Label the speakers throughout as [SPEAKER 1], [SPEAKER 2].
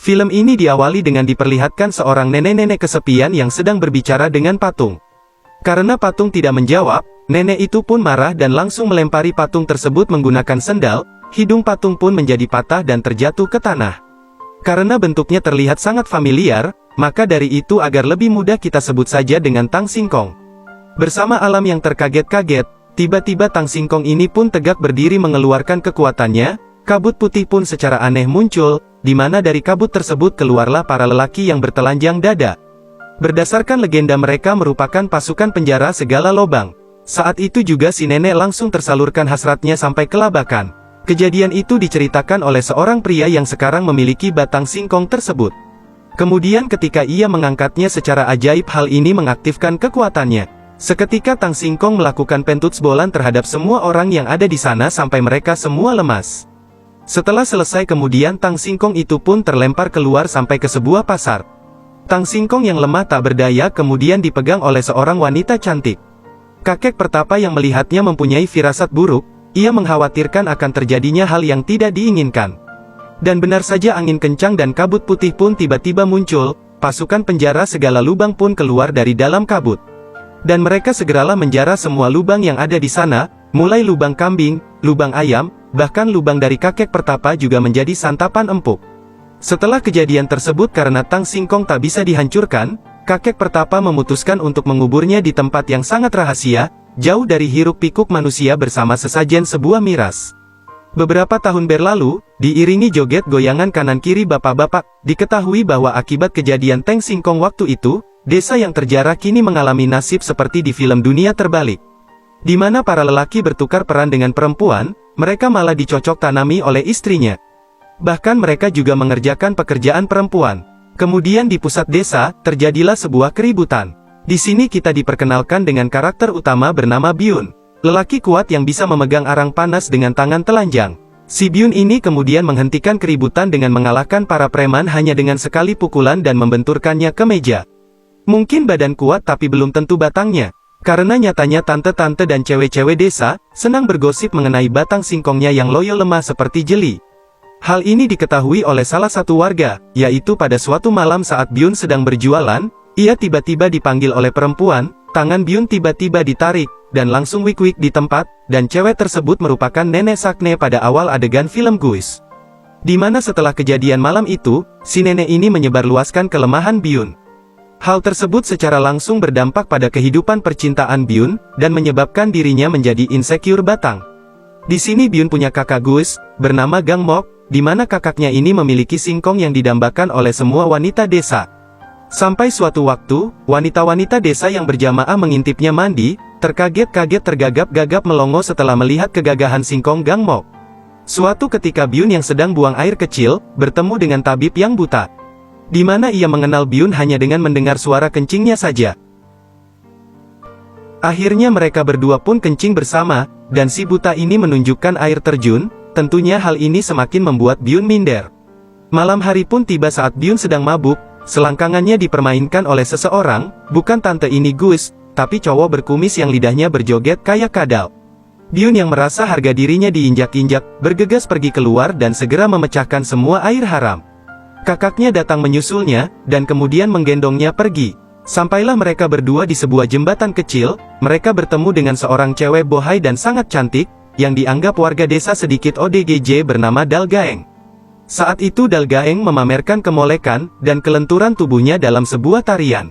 [SPEAKER 1] Film ini diawali dengan diperlihatkan seorang nenek-nenek kesepian yang sedang berbicara dengan patung. Karena patung tidak menjawab, nenek itu pun marah dan langsung melempari patung tersebut menggunakan sendal. Hidung patung pun menjadi patah dan terjatuh ke tanah. Karena bentuknya terlihat sangat familiar, maka dari itu agar lebih mudah kita sebut saja dengan Tang Singkong. Bersama alam yang terkaget-kaget, tiba-tiba Tang Singkong ini pun tegak berdiri mengeluarkan kekuatannya. Kabut putih pun secara aneh muncul, di mana dari kabut tersebut keluarlah para lelaki yang bertelanjang dada. Berdasarkan legenda mereka merupakan pasukan penjara segala lobang. Saat itu juga si nenek langsung tersalurkan hasratnya sampai kelabakan. Kejadian itu diceritakan oleh seorang pria yang sekarang memiliki batang singkong tersebut. Kemudian ketika ia mengangkatnya secara ajaib hal ini mengaktifkan kekuatannya. Seketika Tang Singkong melakukan pentutsbolan terhadap semua orang yang ada di sana sampai mereka semua lemas. Setelah selesai kemudian Tang Singkong itu pun terlempar keluar sampai ke sebuah pasar. Tang Singkong yang lemah tak berdaya kemudian dipegang oleh seorang wanita cantik. Kakek pertapa yang melihatnya mempunyai firasat buruk, ia mengkhawatirkan akan terjadinya hal yang tidak diinginkan. Dan benar saja angin kencang dan kabut putih pun tiba-tiba muncul, pasukan penjara segala lubang pun keluar dari dalam kabut. Dan mereka segeralah menjara semua lubang yang ada di sana, mulai lubang kambing, lubang ayam, bahkan lubang dari kakek pertapa juga menjadi santapan empuk. Setelah kejadian tersebut karena Tang Singkong tak bisa dihancurkan, kakek pertapa memutuskan untuk menguburnya di tempat yang sangat rahasia, jauh dari hiruk-pikuk manusia bersama sesajen sebuah miras. Beberapa tahun berlalu, diiringi joget goyangan kanan-kiri bapak-bapak, diketahui bahwa akibat kejadian Tang Singkong waktu itu, desa yang terjara kini mengalami nasib seperti di film Dunia Terbalik. Di mana para lelaki bertukar peran dengan perempuan, mereka malah dicocok tanami oleh istrinya. Bahkan mereka juga mengerjakan pekerjaan perempuan. Kemudian di pusat desa, terjadilah sebuah keributan. Di sini kita diperkenalkan dengan karakter utama bernama Byun. Lelaki kuat yang bisa memegang arang panas dengan tangan telanjang. Si Byun ini kemudian menghentikan keributan dengan mengalahkan para preman hanya dengan sekali pukulan dan membenturkannya ke meja. Mungkin badan kuat tapi belum tentu batangnya. Karena nyatanya tante-tante dan cewek-cewek desa, senang bergosip mengenai batang singkongnya yang loyo lemah seperti jeli. Hal ini diketahui oleh salah satu warga, yaitu pada suatu malam saat Byun sedang berjualan, ia tiba-tiba dipanggil oleh perempuan, tangan Byun tiba-tiba ditarik, dan langsung wik-wik di tempat, dan cewek tersebut merupakan nenek Sakne pada awal adegan film Guis. Di mana setelah kejadian malam itu, si nenek ini menyebarluaskan kelemahan Byun. Hal tersebut secara langsung berdampak pada kehidupan percintaan Byun, dan menyebabkan dirinya menjadi insecure batang. Di sini Byun punya kakak Guis, bernama Gang Mok, di mana kakaknya ini memiliki singkong yang didambakan oleh semua wanita desa. Sampai suatu waktu, wanita-wanita desa yang berjamaah mengintipnya mandi, terkaget-kaget tergagap-gagap melongo setelah melihat kegagahan singkong Gang Mok. Suatu ketika Byun yang sedang buang air kecil, bertemu dengan tabib yang buta. Di mana ia mengenal Byun hanya dengan mendengar suara kencingnya saja. Akhirnya mereka berdua pun kencing bersama, dan si buta ini menunjukkan air terjun, tentunya hal ini semakin membuat Byun minder. Malam hari pun tiba saat Byun sedang mabuk, selangkangannya dipermainkan oleh seseorang, bukan tante ini Guis, tapi cowok berkumis yang lidahnya berjoget kayak kadal. Byun yang merasa harga dirinya diinjak-injak, bergegas pergi keluar dan segera memecahkan semua air haram. Kakaknya datang menyusulnya, dan kemudian menggendongnya pergi. Sampailah mereka berdua di sebuah jembatan kecil, mereka bertemu dengan seorang cewek bohai dan sangat cantik, yang dianggap warga desa sedikit ODGJ bernama Dal Gaeng. Saat itu Dal Gaeng memamerkan kemolekan, dan kelenturan tubuhnya dalam sebuah tarian.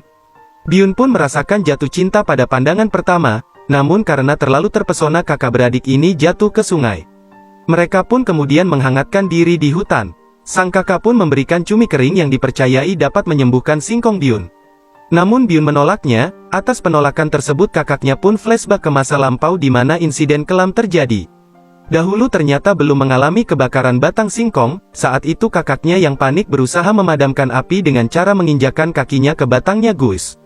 [SPEAKER 1] Byun pun merasakan jatuh cinta pada pandangan pertama, namun karena terlalu terpesona kakak beradik ini jatuh ke sungai. Mereka pun kemudian menghangatkan diri di hutan. Sang kakak pun memberikan cumi kering yang dipercayai dapat menyembuhkan singkong Byun. Namun Byun menolaknya, atas penolakan tersebut kakaknya pun flashback ke masa lampau di mana insiden kelam terjadi. Dahulu ternyata belum mengalami kebakaran batang singkong, saat itu kakaknya yang panik berusaha memadamkan api dengan cara menginjakkan kakinya ke batangnya Guis.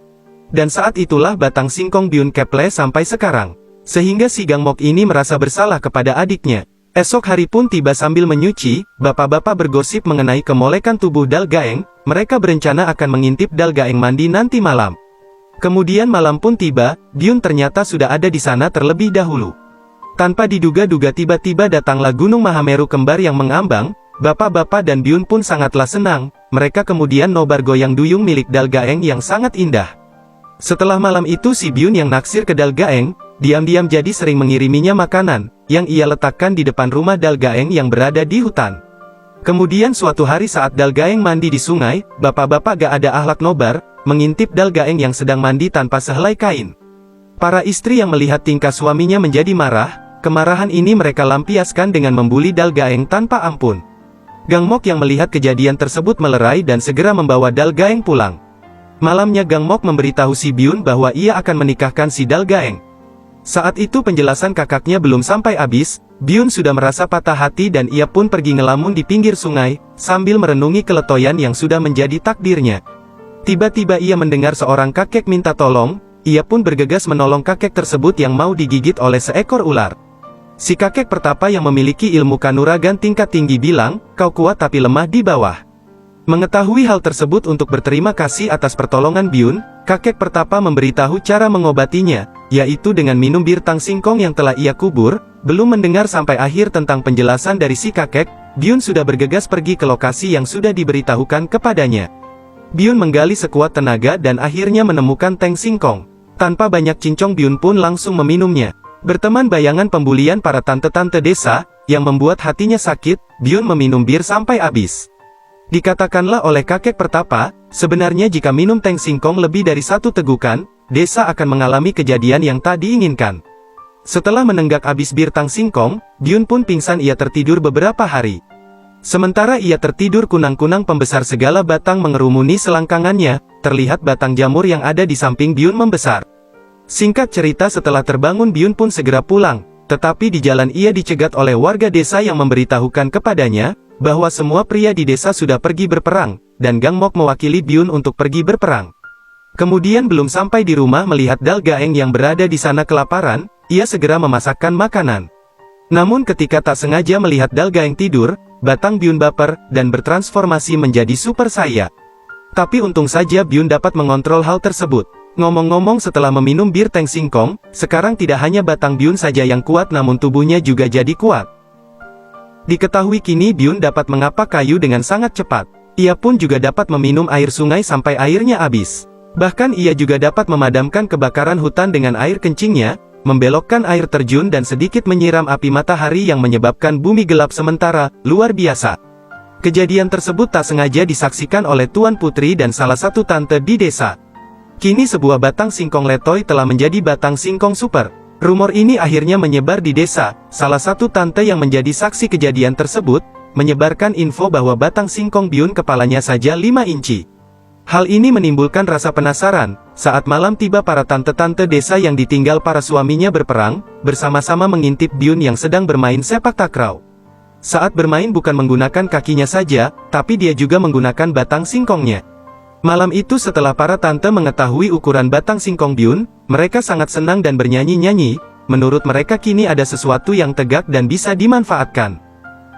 [SPEAKER 1] Dan saat itulah batang singkong Byun keple sampai sekarang. Sehingga si Gang Mok ini merasa bersalah kepada adiknya. Esok hari pun tiba sambil menyuci, bapak-bapak bergosip mengenai kemolekan tubuh Dal Gaeng, mereka berencana akan mengintip Dal Gaeng mandi nanti malam. Kemudian malam pun tiba, Byun ternyata sudah ada di sana terlebih dahulu. Tanpa diduga-duga tiba-tiba datanglah Gunung Mahameru kembar yang mengambang, Bapak-bapak dan Byun pun sangatlah senang, mereka kemudian nobar goyang duyung milik Dalgaeng yang sangat indah. Setelah malam itu si Byun yang naksir ke Dalgaeng, diam-diam jadi sering mengiriminya makanan, yang ia letakkan di depan rumah Dalgaeng yang berada di hutan. Kemudian suatu hari saat Dalgaeng mandi di sungai, bapak-bapak gak ada akhlak nobar, mengintip Dalgaeng yang sedang mandi tanpa sehelai kain. Para istri yang melihat tingkah suaminya menjadi marah, kemarahan ini mereka lampiaskan dengan membuli Dalgaeng tanpa ampun. Gangmok yang melihat kejadian tersebut melerai dan segera membawa Dalgaeng pulang. Malamnya Gangmok memberitahu si Byun bahwa ia akan menikahkan si Dalgaeng. Saat itu penjelasan kakaknya belum sampai habis, Byun sudah merasa patah hati dan ia pun pergi ngelamun di pinggir sungai, sambil merenungi keletoyan yang sudah menjadi takdirnya. Tiba-tiba ia mendengar seorang kakek minta tolong, ia pun bergegas menolong kakek tersebut yang mau digigit oleh seekor ular. Si kakek pertapa yang memiliki ilmu kanuragan tingkat tinggi bilang, "Kau kuat tapi lemah di bawah." Mengetahui hal tersebut untuk berterima kasih atas pertolongan Byun, kakek pertapa memberitahu cara mengobatinya, yaitu dengan minum bir tang singkong yang telah ia kubur. Belum mendengar sampai akhir tentang penjelasan dari si kakek, Byun sudah bergegas pergi ke lokasi yang sudah diberitahukan kepadanya. Byun menggali sekuat tenaga dan akhirnya menemukan tang singkong. Tanpa banyak cincong Byun pun langsung meminumnya. Berteman bayangan pembulian para tante-tante desa, yang membuat hatinya sakit, Byun meminum bir sampai habis. Dikatakanlah oleh kakek pertapa, sebenarnya jika minum tang singkong lebih dari 1 tegukan, desa akan mengalami kejadian yang tak diinginkan. Setelah menenggak habis bir tang singkong, Byun pun pingsan. Ia tertidur beberapa hari. Sementara ia tertidur, kunang-kunang pembesar segala batang mengerumuni selangkangannya, terlihat batang jamur yang ada di samping Byun membesar. Singkat cerita setelah terbangun Byun pun segera pulang, tetapi di jalan ia dicegat oleh warga desa yang memberitahukan kepadanya, bahwa semua pria di desa sudah pergi berperang, dan Gangmok mewakili Byun untuk pergi berperang. Kemudian belum sampai di rumah melihat Dalgaeng yang berada di sana kelaparan, ia segera memasakkan makanan. Namun ketika tak sengaja melihat Dalgaeng tidur, batang Byun baper, dan bertransformasi menjadi Super Saya. Tapi untung saja Byun dapat mengontrol hal tersebut. Ngomong-ngomong, setelah meminum bir tang singkong, sekarang tidak hanya batang Byun saja yang kuat namun tubuhnya juga jadi kuat. Diketahui kini Byun dapat mengapak kayu dengan sangat cepat. Ia pun juga dapat meminum air sungai sampai airnya habis. Bahkan ia juga dapat memadamkan kebakaran hutan dengan air kencingnya, membelokkan air terjun dan sedikit menyiram api matahari yang menyebabkan bumi gelap sementara. Luar biasa. Kejadian tersebut tak sengaja disaksikan oleh Tuan Putri dan salah satu tante di desa. Kini sebuah batang singkong letoy telah menjadi batang singkong super. Rumor ini akhirnya menyebar di desa. Salah satu tante yang menjadi saksi kejadian tersebut, menyebarkan info bahwa batang singkong Byun kepalanya saja 5 inci. Hal ini menimbulkan rasa penasaran. Saat malam tiba, para tante-tante desa yang ditinggal para suaminya berperang, bersama-sama mengintip Byun yang sedang bermain sepak takraw. Saat bermain bukan menggunakan kakinya saja, tapi dia juga menggunakan batang singkongnya. Malam itu setelah para tante mengetahui ukuran batang singkong Byun, mereka sangat senang dan bernyanyi-nyanyi. Menurut mereka kini ada sesuatu yang tegak dan bisa dimanfaatkan.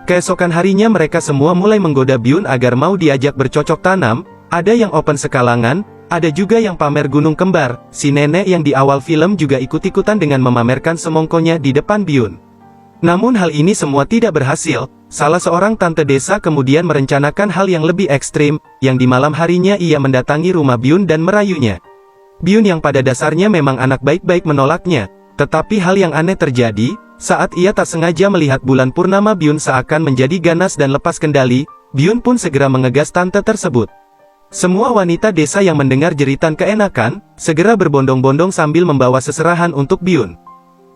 [SPEAKER 1] Keesokan harinya mereka semua mulai menggoda Byun agar mau diajak bercocok tanam. Ada yang open sekalangan, ada juga yang pamer gunung kembar. Si nenek yang di awal film juga ikut-ikutan dengan memamerkan semongkonya di depan Byun. Namun hal ini semua tidak berhasil. Salah seorang tante desa kemudian merencanakan hal yang lebih ekstrim, yang di malam harinya ia mendatangi rumah Byun dan merayunya. Byun yang pada dasarnya memang anak baik-baik menolaknya, tetapi hal yang aneh terjadi, saat ia tak sengaja melihat bulan purnama Byun seakan menjadi ganas dan lepas kendali, Byun pun segera mengegas tante tersebut. Semua wanita desa yang mendengar jeritan keenakan, segera berbondong-bondong sambil membawa seserahan untuk Byun.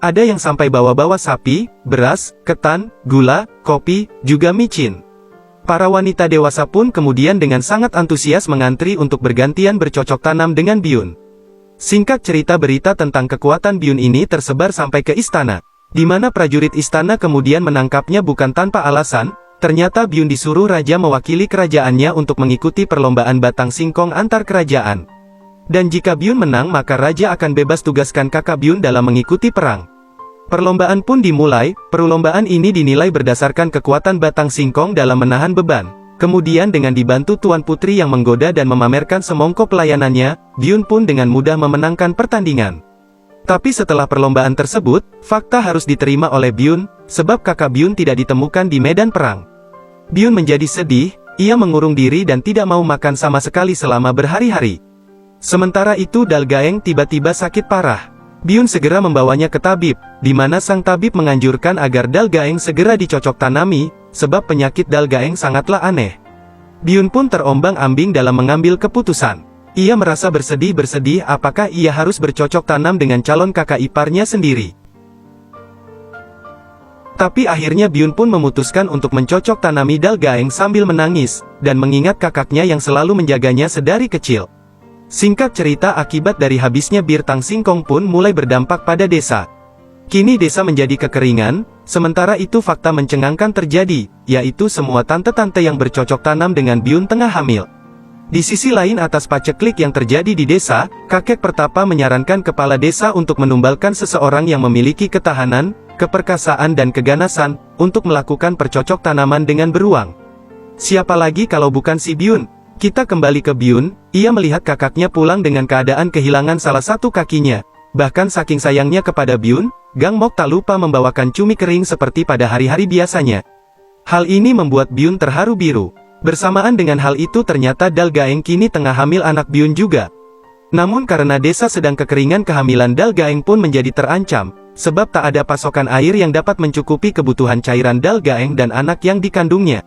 [SPEAKER 1] Ada yang sampai bawa-bawa sapi, beras, ketan, gula, kopi, juga micin. Para wanita dewasa pun kemudian dengan sangat antusias mengantri untuk bergantian bercocok tanam dengan Byun. Singkat cerita, berita tentang kekuatan Byun ini tersebar sampai ke istana, di mana prajurit istana kemudian menangkapnya bukan tanpa alasan. Ternyata Byun disuruh raja mewakili kerajaannya untuk mengikuti perlombaan batang singkong antar kerajaan. Dan jika Byun menang maka raja akan bebas tugaskan kakak Byun dalam mengikuti perang. Perlombaan pun dimulai. Perlombaan ini dinilai berdasarkan kekuatan batang singkong dalam menahan beban. Kemudian dengan dibantu Tuan Putri yang menggoda dan memamerkan semongko pelayanannya, Byun pun dengan mudah memenangkan pertandingan. Tapi setelah perlombaan tersebut, fakta harus diterima oleh Byun, sebab kakak Byun tidak ditemukan di medan perang. Byun menjadi sedih, ia mengurung diri dan tidak mau makan sama sekali selama berhari-hari. Sementara itu Dalgaeng tiba-tiba sakit parah. Byun segera membawanya ke tabib, di mana sang tabib menganjurkan agar Dalgaeng segera dicocok tanami, sebab penyakit Dalgaeng sangatlah aneh. Byun pun terombang-ambing dalam mengambil keputusan. Ia merasa bersedih-bersedih apakah ia harus bercocok tanam dengan calon kakak iparnya sendiri. Tapi akhirnya Byun pun memutuskan untuk mencocok tanami Dalgaeng sambil menangis, dan mengingat kakaknya yang selalu menjaganya sedari kecil. Singkat cerita, akibat dari habisnya bir Tang Singkong pun mulai berdampak pada desa. Kini desa menjadi kekeringan, sementara itu fakta mencengangkan terjadi, yaitu semua tante-tante yang bercocok tanam dengan Byun tengah hamil. Di sisi lain atas paceklik yang terjadi di desa, kakek pertapa menyarankan kepala desa untuk menumbalkan seseorang yang memiliki ketahanan, keperkasaan dan keganasan, untuk melakukan percocok tanaman dengan beruang. Siapa lagi kalau bukan si Byun? Kita kembali ke Byun, ia melihat kakaknya pulang dengan keadaan kehilangan salah satu kakinya. Bahkan saking sayangnya kepada Byun, Gang Mok tak lupa membawakan cumi kering seperti pada hari-hari biasanya. Hal ini membuat Byun terharu biru. Bersamaan dengan hal itu ternyata Dalgaeng kini tengah hamil anak Byun juga. Namun karena desa sedang kekeringan, kehamilan Dalgaeng pun menjadi terancam, sebab tak ada pasokan air yang dapat mencukupi kebutuhan cairan Dalgaeng dan anak yang dikandungnya.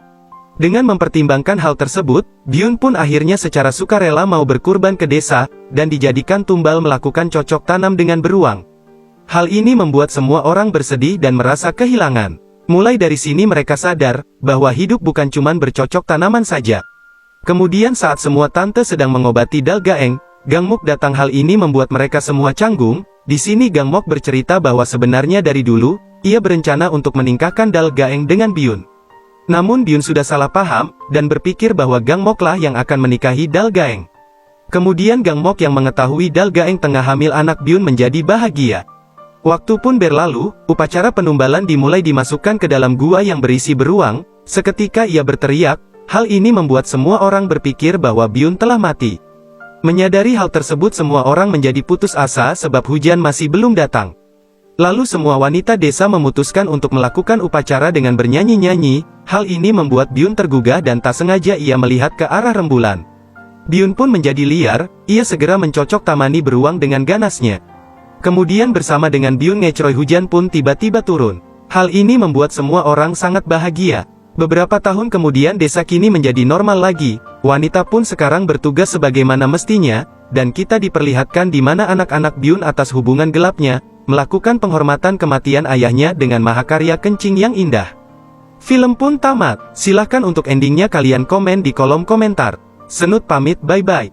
[SPEAKER 1] Dengan mempertimbangkan hal tersebut, Byun pun akhirnya secara sukarela mau berkurban ke desa, dan dijadikan tumbal melakukan cocok tanam dengan beruang. Hal ini membuat semua orang bersedih dan merasa kehilangan. Mulai dari sini mereka sadar, bahwa hidup bukan cuman bercocok tanaman saja. Kemudian saat semua tante sedang mengobati Dalgaeng, Gang Mok datang. Hal ini membuat mereka semua canggung. Di sini Gang Mok bercerita bahwa sebenarnya dari dulu, ia berencana untuk menikahkan Dalgaeng dengan Byun. Namun Byun sudah salah paham, dan berpikir bahwa Gang Mok lah yang akan menikahi Dalgaeng. Kemudian Gang Mok yang mengetahui Dalgaeng tengah hamil anak Byun menjadi bahagia. Waktu pun berlalu, upacara penumbalan dimulai, dimasukkan ke dalam gua yang berisi beruang. Seketika ia berteriak, hal ini membuat semua orang berpikir bahwa Byun telah mati. Menyadari hal tersebut semua orang menjadi putus asa sebab hujan masih belum datang. Lalu semua wanita desa memutuskan untuk melakukan upacara dengan bernyanyi-nyanyi. Hal ini membuat Byun tergugah dan tak sengaja ia melihat ke arah rembulan. Byun pun menjadi liar, ia segera mencocok tamani beruang dengan ganasnya. Kemudian bersama dengan Byun ngecroy, hujan pun tiba-tiba turun. Hal ini membuat semua orang sangat bahagia. Beberapa tahun kemudian desa kini menjadi normal lagi, wanita pun sekarang bertugas sebagaimana mestinya, dan kita diperlihatkan di mana anak-anak Byun atas hubungan gelapnya, melakukan penghormatan kematian ayahnya dengan mahakarya kencing yang indah. Film pun tamat, silahkan untuk endingnya kalian komen di kolom komentar. Senut pamit, bye-bye.